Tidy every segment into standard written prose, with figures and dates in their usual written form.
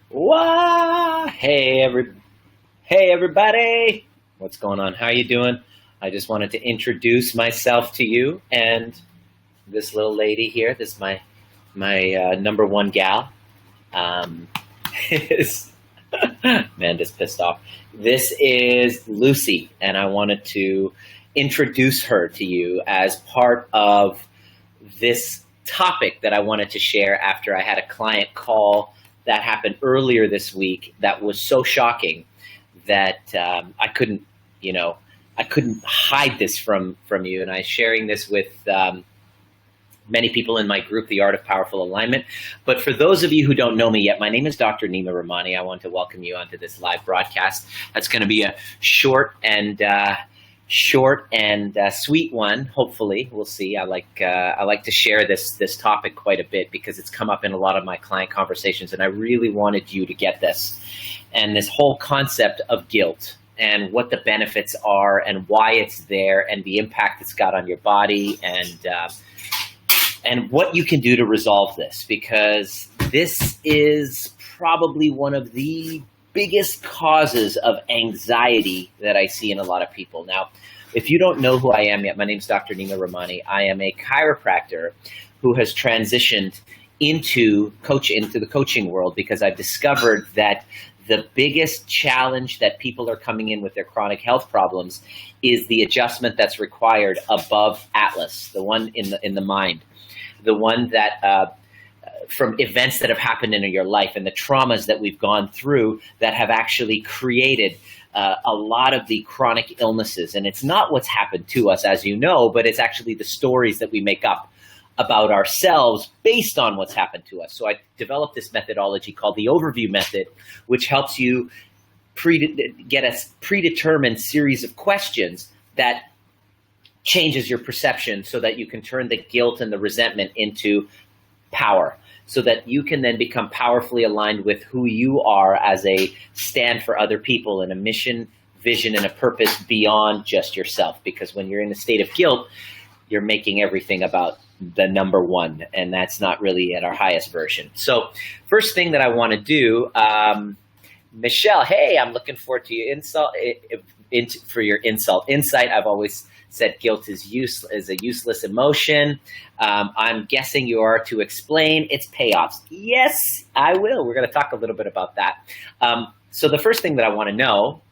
Wow! Hey everybody! What's going on? How you doing? I just wanted to introduce myself to you and this little lady here. This is my number one gal. Is Amanda's pissed off. This is Lucy, and I wanted to introduce her to you as part of this topic that I wanted to share after I had a client call that happened earlier this week that was so shocking that I couldn't hide this from you. And I'm sharing this with many people in my group, The Art of Powerful Alignment. But for those of you who don't know me yet, my name is Dr.Nima Rahmany. I want to welcome you onto this live broadcast. That's going to be a short and sweet one. Hopefully, we'll see. I like to share this topic quite a bit because it's come up in a lot of my client conversations, and I really wanted you to get this. And this whole concept of guilt and what the benefits are and why it's there and the impact it's got on your body and what you can do to resolve this, because this is probably one of the biggest causes of anxiety that I see in a lot of people. Now, if you don't know who I am yet, my name is Dr. Nima Rahmany. I am a chiropractor who has transitioned into the coaching world because I've discovered that the biggest challenge that people are coming in with their chronic health problems is the adjustment that's required above Atlas, the one in the mind, the one that from events that have happened in your life and the traumas that we've gone through that have actually created a lot of the chronic illnesses. And it's not what's happened to us, as you know, but it's actually the stories that we make up about ourselves based on what's happened to us. So I developed this methodology called the overview method, which helps you get a predetermined series of questions that changes your perception so that you can turn the guilt and the resentment into power, so that you can then become powerfully aligned with who you are as a stand for other people and a mission, vision, and a purpose beyond just yourself. Because when you're in a state of guilt, you're making everything about the number one, and that's not really at our highest version. So first thing that I want to do, Michelle, hey, I'm looking forward to your insight. I've always said guilt is a useless emotion. I'm guessing you are to explain its payoffs. Yes, I will. We're going to talk a little bit about that. So the first thing that I want to know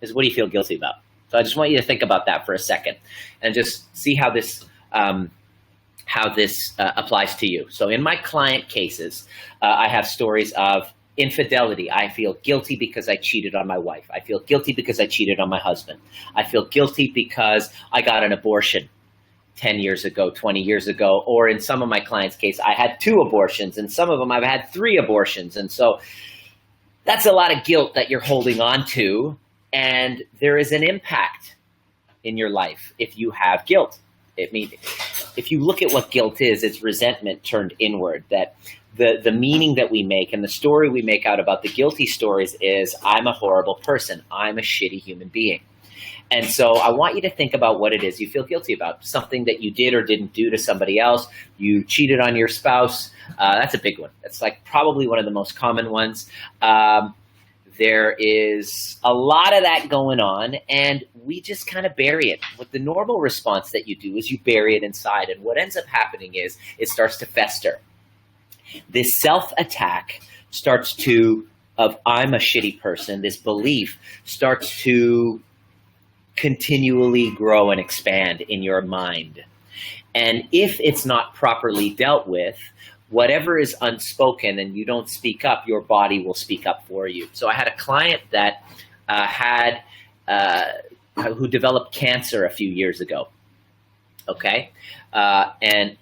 is, what do you feel guilty about? So I just want you to think about that for a second and just see how this applies to you. So in my client cases, I have stories of infidelity. I feel guilty because I cheated on my wife. I feel guilty because I cheated on my husband. I feel guilty because I got an abortion 10 years ago, 20 years ago, or in some of my clients' case, I had 2 abortions, and some of them I've had 3 abortions. And so that's a lot of guilt that you're holding on to, and there is an impact in your life if you have guilt. If you look at what guilt is, it's resentment turned inward. That the meaning that we make and the story we make out about the guilty stories is, I'm a horrible person. I'm a shitty human being. And so I want you to think about what it is you feel guilty about. Something that you did or didn't do to somebody else. You cheated on your spouse. That's a big one. That's like probably one of the most common ones. There is a lot of that going on, and we just kind of bury it. What the normal response that you do is you bury it inside, and what ends up happening is it starts to fester. This self-attack of I'm a shitty person, this belief starts to continually grow and expand in your mind. And if it's not properly dealt with, whatever is unspoken and you don't speak up, your body will speak up for you. So I had a client that who developed cancer a few years ago. Okay, and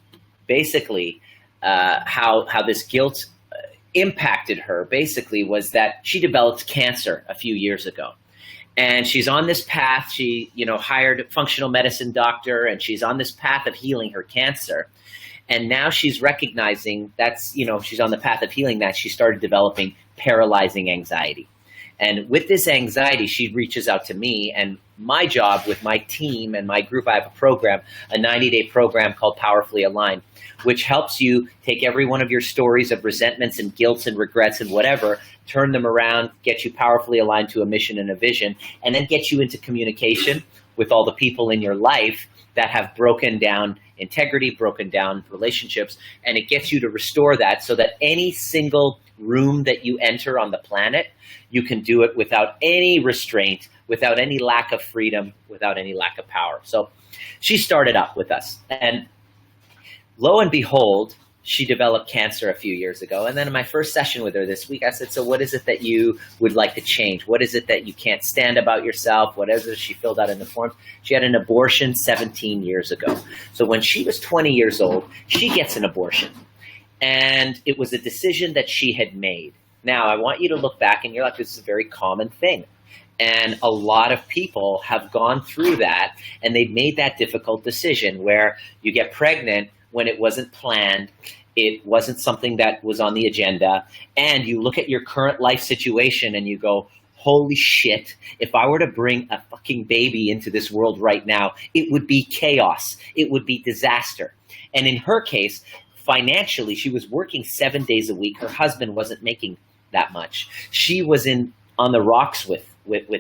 basically, how this guilt impacted her basically was that she developed cancer a few years ago. And she's on this path. She, hired a functional medicine doctor, and she's on this path of healing her cancer. And now she's recognizing she's on the path of healing that. She started developing paralyzing anxiety. And with this anxiety, she reaches out to me, and my job with my team and my group, I have a program, a 90-day program called Powerfully Aligned, which helps you take every one of your stories of resentments and guilts and regrets and whatever, turn them around, get you powerfully aligned to a mission and a vision, and then get you into communication with all the people in your life that have broken down integrity, broken down relationships, and it gets you to restore that so that any single room that you enter on the planet, you can do it without any restraint, without any lack of freedom, without any lack of power. So she started up with us, and lo and behold, she developed cancer a few years ago. And then in my first session with her this week, I said, so what is it that you would like to change? What is it that you can't stand about yourself? What is it? She filled out in the forms. She had an abortion 17 years ago. So when she was 20 years old, she gets an abortion. And it was a decision that she had made. Now, I want you to look back and you're like, this is a very common thing. And a lot of people have gone through that, and they've made that difficult decision where you get pregnant when it wasn't planned, it wasn't something that was on the agenda, and you look at your current life situation and you go, holy shit, if I were to bring a fucking baby into this world right now, it would be chaos. It would be disaster. And in her case, financially, she was working 7 days a week. Her husband wasn't making that much. She was on the rocks with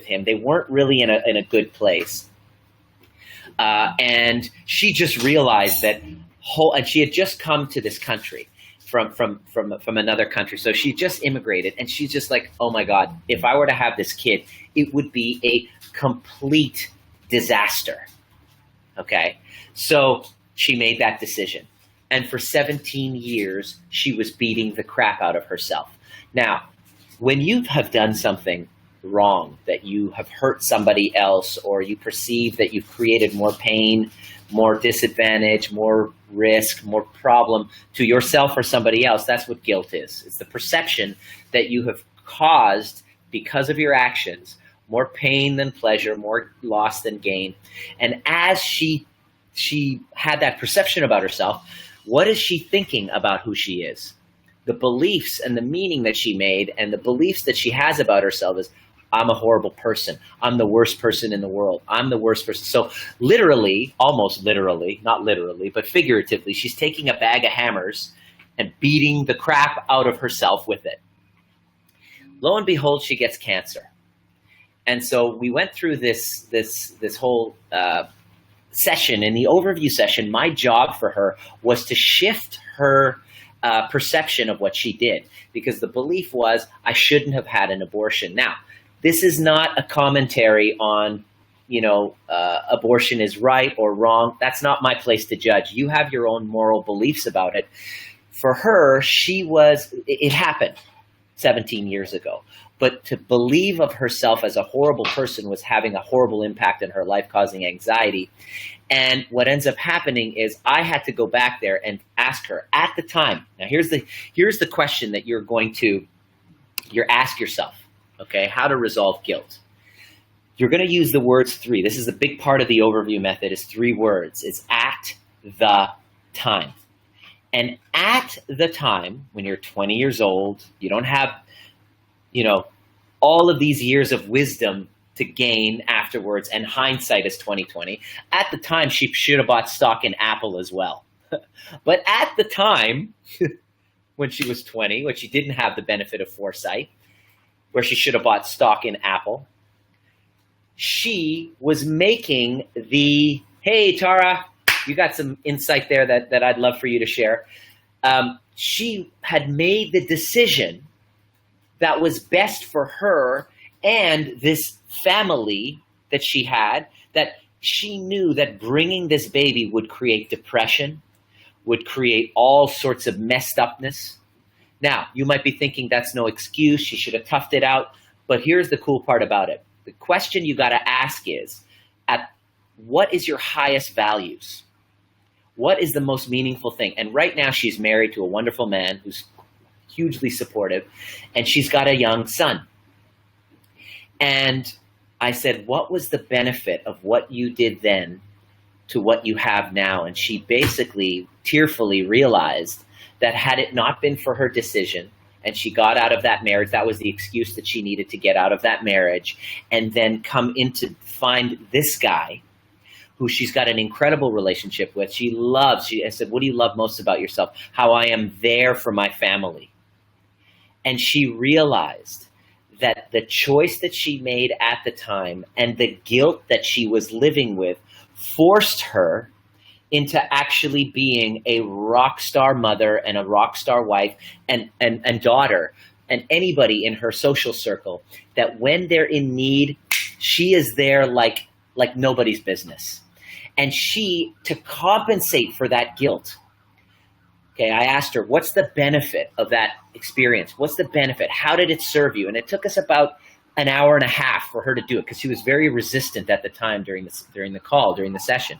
him. They weren't really in a good place. And she just realized that and she had just come to this country from another country. So she just immigrated, and she's just like, oh my God, if I were to have this kid, it would be a complete disaster. Okay. So she made that decision. And for 17 years, she was beating the crap out of herself. Now, when you have done something wrong, that you have hurt somebody else, or you perceive that you've created more pain, more disadvantage, more risk, more problem to yourself or somebody else, that's what guilt is. It's the perception that you have caused, because of your actions, more pain than pleasure, more loss than gain. And as she had that perception about herself, what is she thinking about who she is? The beliefs and the meaning that she made and the beliefs that she has about herself is, I'm a horrible person. I'm the worst person in the world. I'm the worst person. So literally, almost literally, not literally, but figuratively, she's taking a bag of hammers and beating the crap out of herself with it. Lo and behold, she gets cancer. And so we went through this whole session. In the overview session, my job for her was to shift her perception of what she did, because the belief was, I shouldn't have had an abortion. Now, this is not a commentary on, abortion is right or wrong. That's not my place to judge. You have your own moral beliefs about it. For her, it happened 17 years ago. But to believe of herself as a horrible person was having a horrible impact in her life, causing anxiety. And what ends up happening is I had to go back there and ask her at the time. Now, here's the question that you're ask yourself. Okay, how to resolve guilt. You're going to use the words three. This is a big part of the overview method, is 3 words. It's at the time. And at the time, when you're 20 years old, you don't have, all of these years of wisdom to gain afterwards, and hindsight is 2020. At the time, she should have bought stock in Apple as well. But at the time, when she was 20, when she didn't have the benefit of foresight, where she should have bought stock in Apple, she was making hey, Tara, you got some insight there that I'd love for you to share. She had made the decision that was best for her and this family that she had, that she knew that bringing this baby would create depression, would create all sorts of messed upness. Now, you might be thinking that's no excuse, she should have toughed it out, but here's the cool part about it. The question you got to ask is, what is your highest values? What is the most meaningful thing? And right now she's married to a wonderful man who's hugely supportive, and she's got a young son. And I said, what was the benefit of what you did then to what you have now? And she basically tearfully realized that had it not been for her decision, and she got out of that marriage. That was the excuse that she needed to get out of that marriage, and then come in to find this guy who she's got an incredible relationship with. She loves, I said, what do you love most about yourself? How I am there for my family. And she realized that the choice that she made at the time and the guilt that she was living with forced her into actually being a rock star mother and a rock star wife and daughter, and anybody in her social circle, that when they're in need, she is there like nobody's business. And she, to compensate for that guilt, okay, I asked her, what's the benefit of that experience? What's the benefit? How did it serve you? And it took us about an hour and a half for her to do it, because she was very resistant at the time during the session.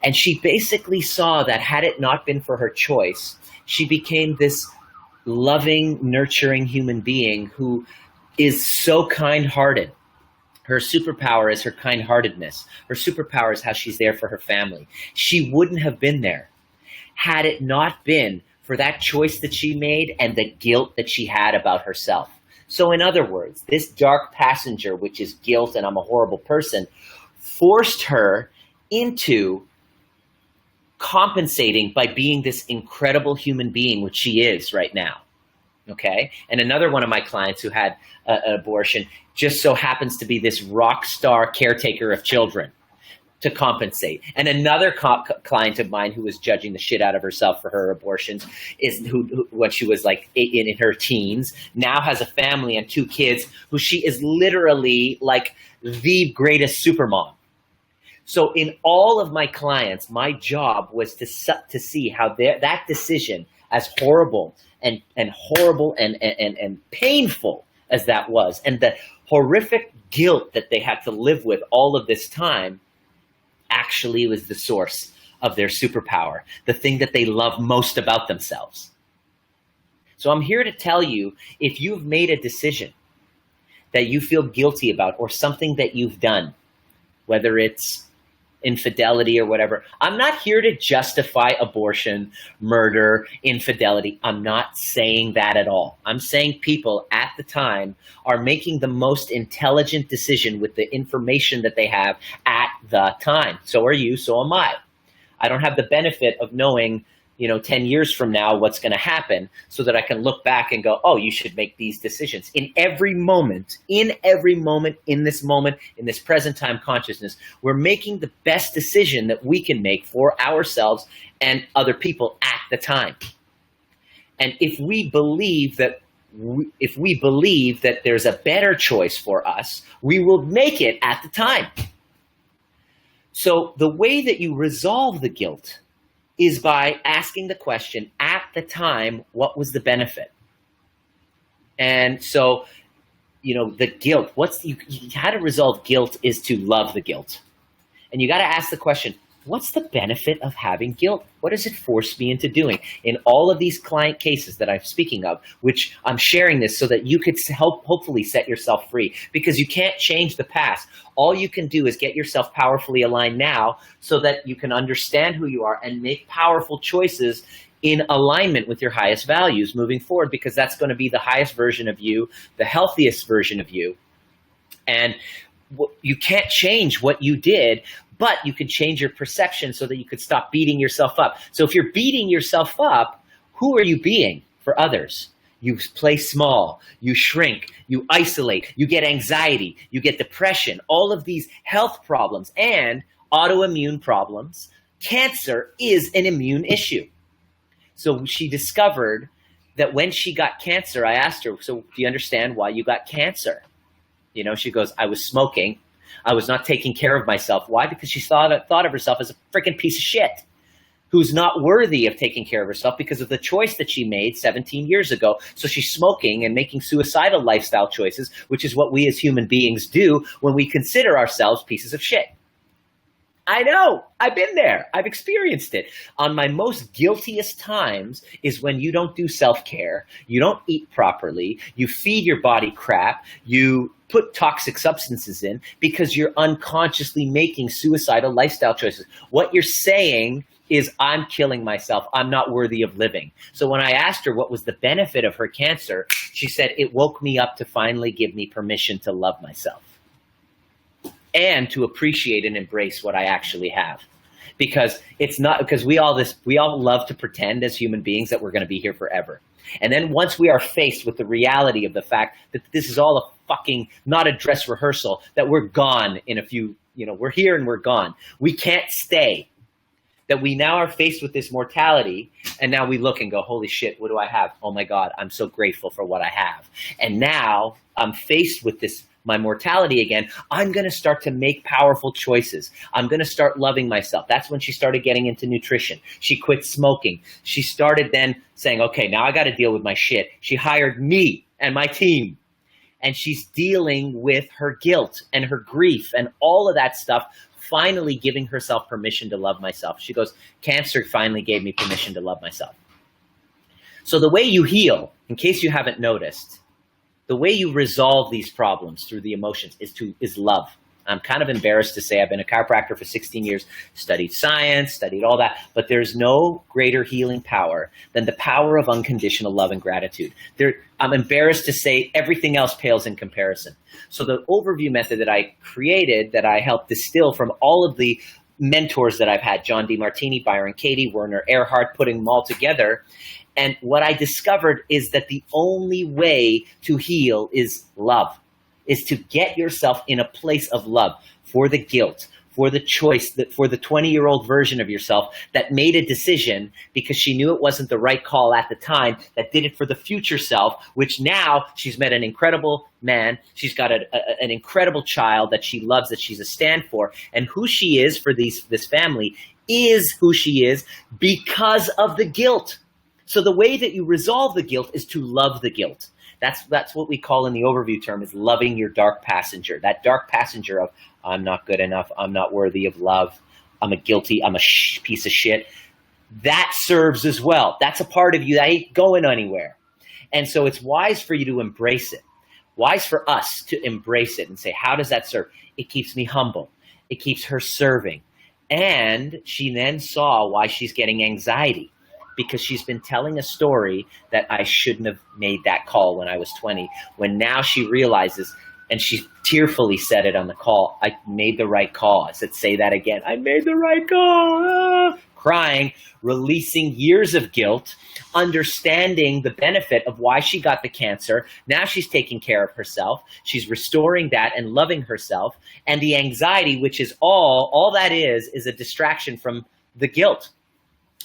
And she basically saw that had it not been for her choice, she became this loving, nurturing human being who is so kind-hearted. Her superpower is her kind-heartedness. Her superpower is how she's there for her family. She wouldn't have been there had it not been for that choice that she made and the guilt that she had about herself. So in other words, this dark passenger, which is guilt and I'm a horrible person, forced her into compensating by being this incredible human being, which she is right now. Okay. And another one of my clients who had an abortion just so happens to be this rock star caretaker of children to compensate. And another client of mine who was judging the shit out of herself for her abortions is who when she was like in her teens, now has a family and 2 kids who she is literally like the greatest supermom. So in all of my clients, my job was to see how that decision, as horrible and painful as that was, and the horrific guilt that they had to live with all of this time, actually was the source of their superpower, the thing that they love most about themselves. So I'm here to tell you, if you've made a decision that you feel guilty about, or something that you've done, whether it's infidelity or whatever, I'm not here to justify abortion, murder, infidelity. I'm not saying that at all. I'm saying people at the time are making the most intelligent decision with the information that they have at the time. So are you, so am I. I don't have the benefit of knowing, 10 years from now what's going to happen, so that I can look back and go, oh, you should make these decisions. In every moment, in this present time consciousness, we're making the best decision that we can make for ourselves and other people at the time. And if we believe that there's a better choice for us, we will make it at the time. So the way that you resolve the guilt is by asking the question at the time, what was the benefit? And so, the guilt, how to resolve guilt is to love the guilt. And you got to ask the question, what's the benefit of having guilt? What does it force me into doing? In all of these client cases that I'm speaking of, which I'm sharing this so that you could hopefully set yourself free, because you can't change the past. All you can do is get yourself powerfully aligned now so that you can understand who you are and make powerful choices in alignment with your highest values moving forward, because that's going to be the highest version of you, the healthiest version of you. And you can't change what you did, but you can change your perception so that you could stop beating yourself up. So if you're beating yourself up, who are you being for others? You play small, you shrink, you isolate, you get anxiety, you get depression, all of these health problems and autoimmune problems. Cancer is an immune issue. So she discovered that when she got cancer, I asked her, so do you understand why you got cancer? She goes, I was smoking. I was not taking care of myself. Why? Because she thought of herself as a freaking piece of shit who's not worthy of taking care of herself because of the choice that she made 17 years ago. So she's smoking and making suicidal lifestyle choices, which is what we as human beings do when we consider ourselves pieces of shit. I know. I've been there. I've experienced it. On my most guiltiest times is when you don't do self-care, you don't eat properly, you feed your body crap, you put toxic substances in because you're unconsciously making suicidal lifestyle choices. What you're saying is I'm killing myself. I'm not worthy of living. So when I asked her what was the benefit of her cancer, she said, it woke me up to finally give me permission to love myself and to appreciate and embrace what I actually have. Because we all love to pretend as human beings that we're going to be here forever. And then once we are faced with the reality of the fact that this is all a fucking, not a dress rehearsal, that we're gone in a few, we're here and we're gone. We can't stay. That we now are faced with this mortality, and now we look and go, holy shit, what do I have? Oh my God, I'm so grateful for what I have. And now I'm faced with my mortality again. I'm going to start to make powerful choices. I'm going to start loving myself. That's when she started getting into nutrition. She quit smoking. She started then saying, okay, now I got to deal with my shit. She hired me and my team. And she's dealing with her guilt and her grief and all of that stuff, finally giving herself permission to love myself. She goes, cancer finally gave me permission to love myself. So the way you heal, in case you haven't noticed, the way you resolve these problems through the emotions is love. I'm kind of embarrassed to say I've been a chiropractor for 16 years, studied science, studied all that, but there's no greater healing power than the power of unconditional love and gratitude. I'm embarrassed to say everything else pales in comparison. So the overview method that I created, that I helped distill from all of the mentors that I've had, John DeMartini, Byron Katie, Werner Erhard, putting them all together. And what I discovered is that the only way to heal is love, is to get yourself in a place of love for the guilt, for the choice, for the 20-year-old version of yourself that made a decision because she knew it wasn't the right call at the time, that did it for the future self, which now she's met an incredible man. She's got an incredible child that she loves, that she's a stand for. And who she is for this family is who she is because of the guilt. So the way that you resolve the guilt is to love the guilt. That's what we call in the overview term is loving your dark passenger. That dark passenger of I'm not good enough, I'm not worthy of love, I'm a piece of shit. That serves as well. That's a part of you that ain't going anywhere. And so it's wise for you to embrace it. Wise for us to embrace it and say, how does that serve? It keeps me humble. It keeps her serving. And she then saw why she's getting anxiety. Because she's been telling a story that I shouldn't have made that call when I was 20, when now she realizes, and she tearfully said it on the call, I made the right call. I said, say that again. I made the right call. Crying, releasing years of guilt, understanding the benefit of why she got the cancer. Now she's taking care of herself. She's restoring that and loving herself. And the anxiety, which is all that is a distraction from the guilt.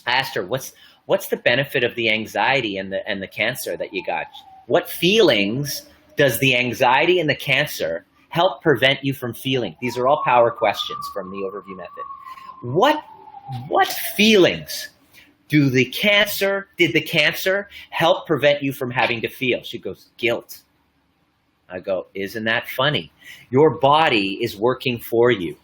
I asked her, what's the benefit of the anxiety and the cancer that you got? What feelings does the anxiety and the cancer help prevent you from feeling? These are all power questions from the overview method. What feelings did the cancer help prevent you from having to feel? She goes, guilt. I go, isn't that funny? Your body is working for you,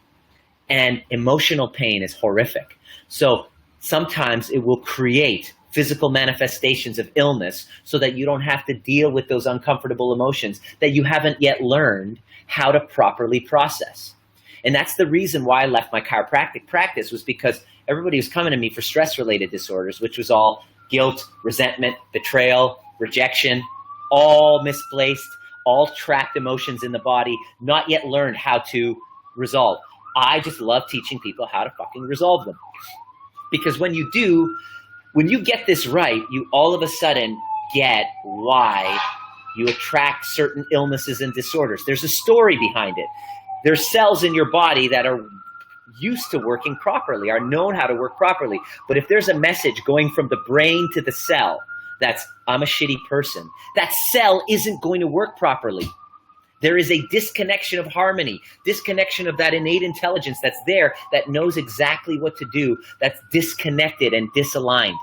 and emotional pain is horrific. So sometimes it will create physical manifestations of illness so that you don't have to deal with those uncomfortable emotions that you haven't yet learned how to properly process. And that's the reason why I left my chiropractic practice, was because everybody was coming to me for stress-related disorders, which was all guilt, resentment, betrayal, rejection, all misplaced, all trapped emotions in the body, not yet learned how to resolve. I just love teaching people how to fucking resolve them. Because when you get this right, you all of a sudden get why you attract certain illnesses and disorders. There's a story behind it. There's cells in your body that are used to working properly, are known how to work properly. But if there's a message going from the brain to the cell, that's I'm a shitty person, that cell isn't going to work properly. There is a disconnection of harmony, disconnection of that innate intelligence that's there, that knows exactly what to do, that's disconnected and disaligned.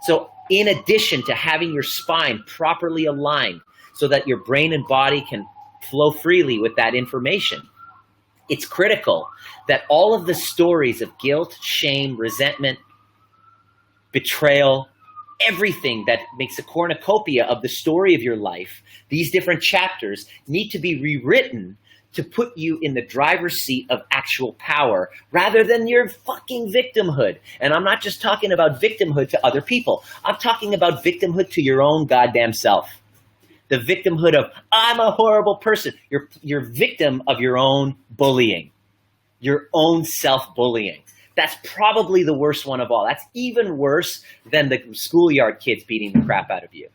So in addition to having your spine properly aligned so that your brain and body can flow freely with that information, it's critical that all of the stories of guilt, shame, resentment, betrayal, everything that makes a cornucopia of the story of your life, these different chapters need to be rewritten to put you in the driver's seat of actual power rather than your fucking victimhood. And I'm not just talking about victimhood to other people. I'm talking about victimhood to your own goddamn self. The victimhood of, I'm a horrible person. You're victim of your own bullying, your own self-bullying. That's probably the worst one of all. That's even worse than the schoolyard kids beating the crap out of you.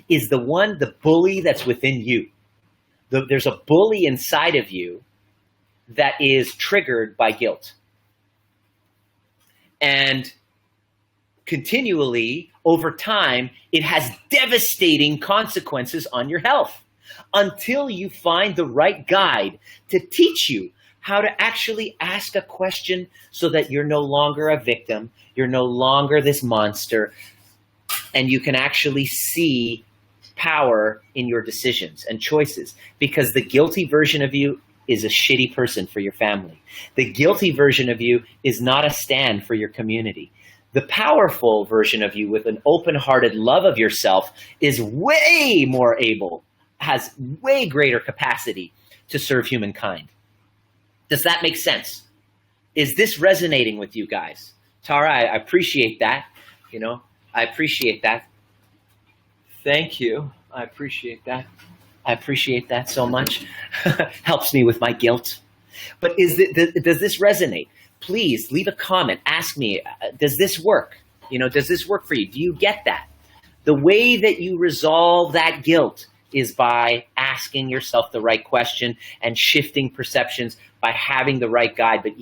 Is the bully that's within you. There's a bully inside of you that is triggered by guilt. And continually, over time, it has devastating consequences on your health until you find the right guide to teach you how to actually ask a question so that you're no longer a victim, you're no longer this monster, and you can actually see power in your decisions and choices, because the guilty version of you is a shitty person for your family. The guilty version of you is not a stand for your community. The powerful version of you with an open-hearted love of yourself is way more able, has way greater capacity to serve humankind. Does that make sense? Is this resonating with you guys? Tara, I appreciate that. I appreciate that. Thank you. I appreciate that. I appreciate that so much. Helps me with my guilt. But does this resonate? Please leave a comment. Ask me, does this work? Does this work for you? Do you get that? The way that you resolve that guilt is by asking yourself the right question and shifting perceptions by having the right guide. But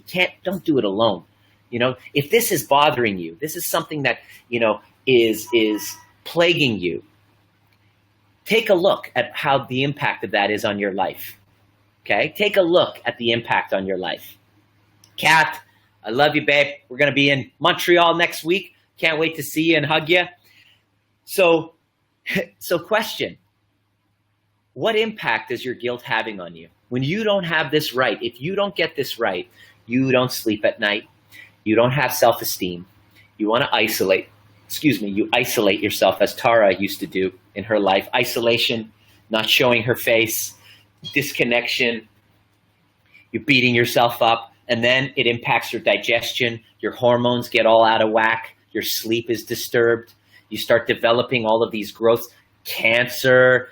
don't do it alone. If this is bothering you, this is something that, is plaguing you, take a look at how the impact of that is on your life. Okay? Take a look at the impact on your life. Kat, I love you, babe. We're going to be in Montreal next week. Can't wait to see you and hug you. So question, what impact is your guilt having on you? When you don't have this right, if you don't get this right, you don't sleep at night. You don't have self-esteem. You want to isolate. You isolate yourself, as Tara used to do in her life. Isolation, not showing her face, disconnection. You're beating yourself up, and then it impacts your digestion. Your hormones get all out of whack. Your sleep is disturbed. You start developing all of these growths, cancer,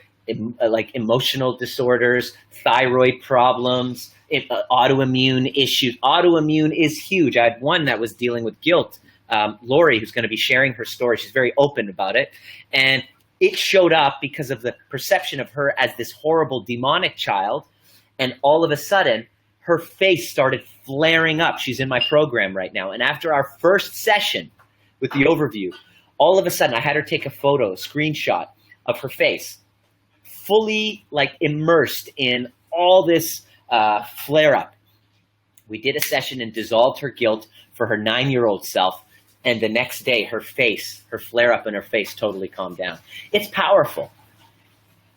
like emotional disorders, thyroid problems, autoimmune issues. Autoimmune is huge. I had one that was dealing with guilt. Lori, who's going to be sharing her story, she's very open about it. And it showed up because of the perception of her as this horrible demonic child. And all of a sudden, her face started flaring up. She's in my program right now. And after our first session with the overview, all of a sudden I had her take a photo, a screenshot of her face, fully immersed in all this flare up. We did a session and dissolved her guilt for her 9-year-old self. And the next day, her flare up in her face totally calmed down. It's powerful.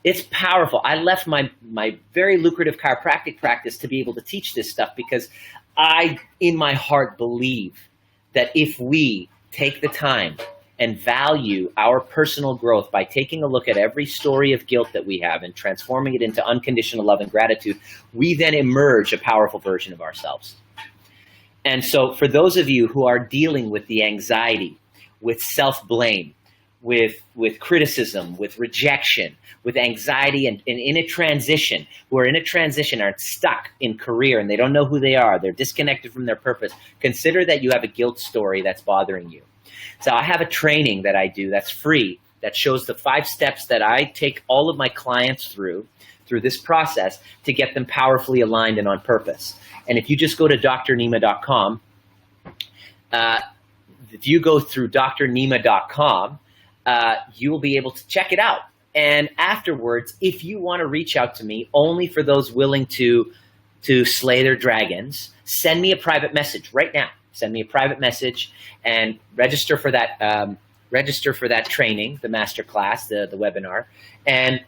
It's powerful. I left my very lucrative chiropractic practice to be able to teach this stuff because I, in my heart, believe that if we take the time and value our personal growth by taking a look at every story of guilt that we have and transforming it into unconditional love and gratitude, we then emerge a powerful version of ourselves. And so for those of you who are dealing with the anxiety, with self-blame, with criticism, with rejection, with anxiety and in a transition, who are in a transition, are stuck in career and they don't know who they are, they're disconnected from their purpose, consider that you have a guilt story that's bothering you. So I have a training that I do that's free that shows the 5 steps that I take all of my clients through this process to get them powerfully aligned and on purpose. And if you just go to Dr.Nima.com, if you go through Dr.Nima.com, you will be able to check it out. And afterwards, if you want to reach out to me, only for those willing to slay their dragons, send me a private message right now. Send me a private message and register for that training, the masterclass, the webinar, and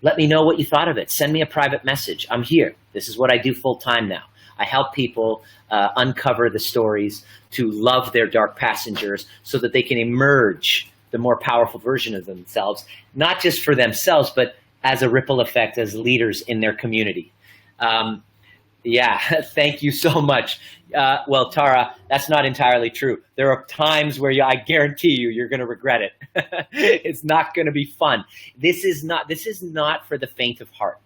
let me know what you thought of it. Send me a private message. I'm here. This is what I do full time now. I help people uncover the stories to love their dark passengers so that they can emerge the more powerful version of themselves, not just for themselves, but as a ripple effect as leaders in their community. Yeah, thank you so much. Well, Tara, that's not entirely true. There are times where I guarantee you're going to regret it. It's not going to be fun. This is not for the faint of heart.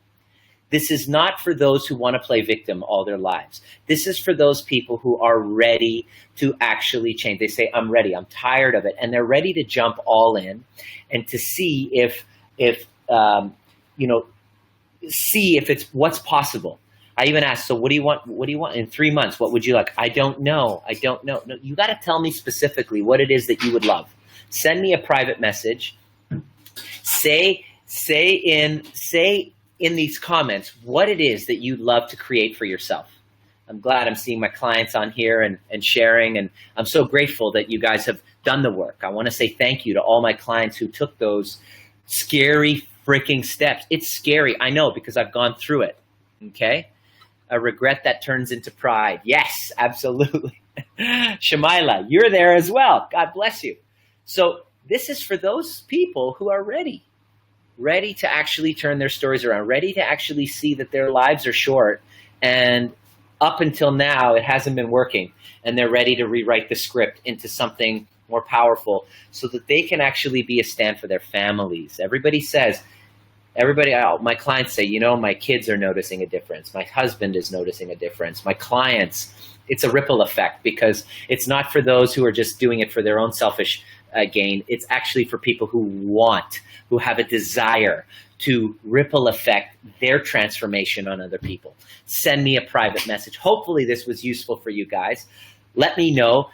This is not for those who want to play victim all their lives. This is for those people who are ready to actually change. They say, I'm ready, I'm tired of it. And they're ready to jump all in and to see if it's what's possible. I even asked, so what do you want? What do you want in 3 months? What would you like? I don't know. I don't know. No, you got to tell me specifically what it is that you would love. Send me a private message. Say in these comments what it is that you'd love to create for yourself. I'm glad I'm seeing my clients on here and sharing, and I'm so grateful that you guys have done the work. I want to say thank you to all my clients who took those scary freaking steps. It's scary, I know, because I've gone through it, okay? A regret that turns into pride. Yes, absolutely. Shamila, you're there as well. God bless you. So this is for those people who are ready to actually turn their stories around, ready to actually see that their lives are short, and up until now it hasn't been working, and they're ready to rewrite the script into something more powerful so that they can actually be a stand for their families. My clients say, my kids are noticing a difference. My husband is noticing a difference. My clients, it's a ripple effect, because it's not for those who are just doing it for their own selfish gain. It's actually for people who have a desire to ripple effect their transformation on other people. Send me a private message. Hopefully this was useful for you guys. Let me know.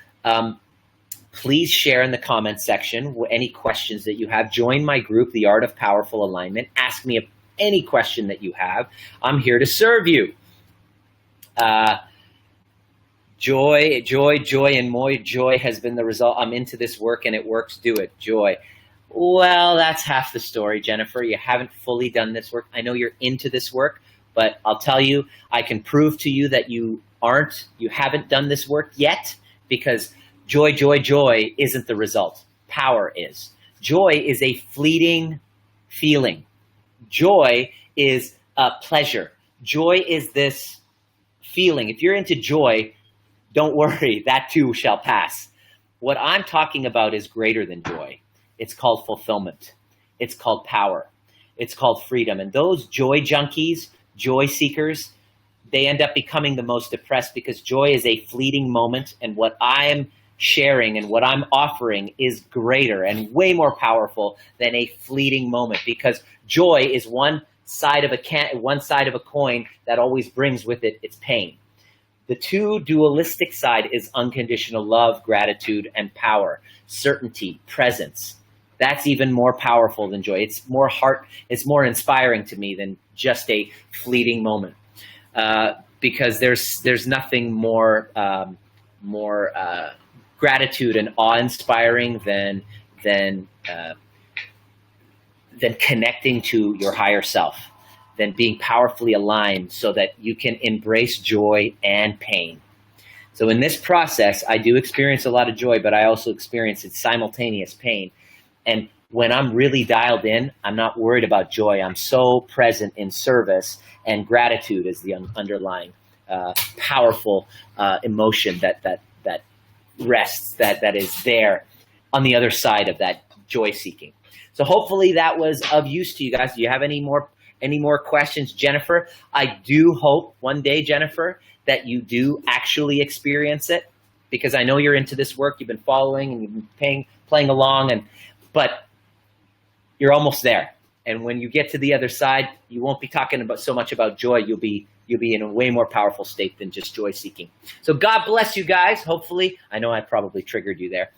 Please share in the comments section any questions that you have. Join my group, The Art of Powerful Alignment. Ask me any question that you have. I'm here to serve you. Joy, and more joy has been the result. I'm into this work and it works. Do it. Joy. Well, that's half the story, Jennifer. You haven't fully done this work. I know you're into this work, but I'll tell you, I can prove to you that you haven't done this work yet, because joy isn't the result. Power is. Joy is a fleeting feeling. Joy is a pleasure. Joy is this feeling. If you're into joy, don't worry, that too shall pass. What I'm talking about is greater than joy. It's called fulfillment. It's called power. It's called freedom. And those joy junkies, joy seekers, they end up becoming the most depressed, because joy is a fleeting moment. And what I am sharing and what I'm offering is greater and way more powerful than a fleeting moment, because joy is one side of a coin that always brings with it its pain. The two dualistic side is unconditional love, gratitude, and power, certainty, presence. That's even more powerful than joy. It's more inspiring to me than just a fleeting moment, because there's nothing more gratitude and awe-inspiring than connecting to your higher self, than being powerfully aligned so that you can embrace joy and pain. So in this process, I do experience a lot of joy, but I also experience its simultaneous pain. And when I'm really dialed in, I'm not worried about joy. I'm so present in service, and gratitude is the underlying powerful emotion that rests, that is there on the other side of that joy seeking. So hopefully that was of use to you guys. Do you have any more questions, Jennifer? I do hope one day, Jennifer, that you do actually experience it, because I know you're into this work. You've been following and you've been playing along, but you're almost there. And when you get to the other side, you won't be talking so much about joy. You'll be in a way more powerful state than just joy seeking. So God bless you guys. Hopefully, I know I probably triggered you there.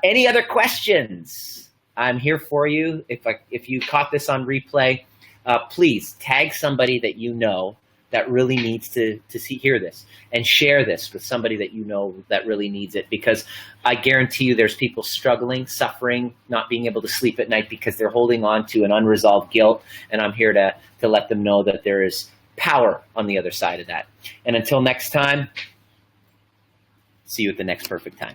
Any other questions? I'm here for you. If you caught this on replay, please tag somebody that you know that really needs to hear this, and share this with somebody that you know that really needs it, because I guarantee you there's people struggling, suffering, not being able to sleep at night because they're holding on to an unresolved guilt, and I'm here to let them know that there is power on the other side of that. And until next time, see you at the next perfect time.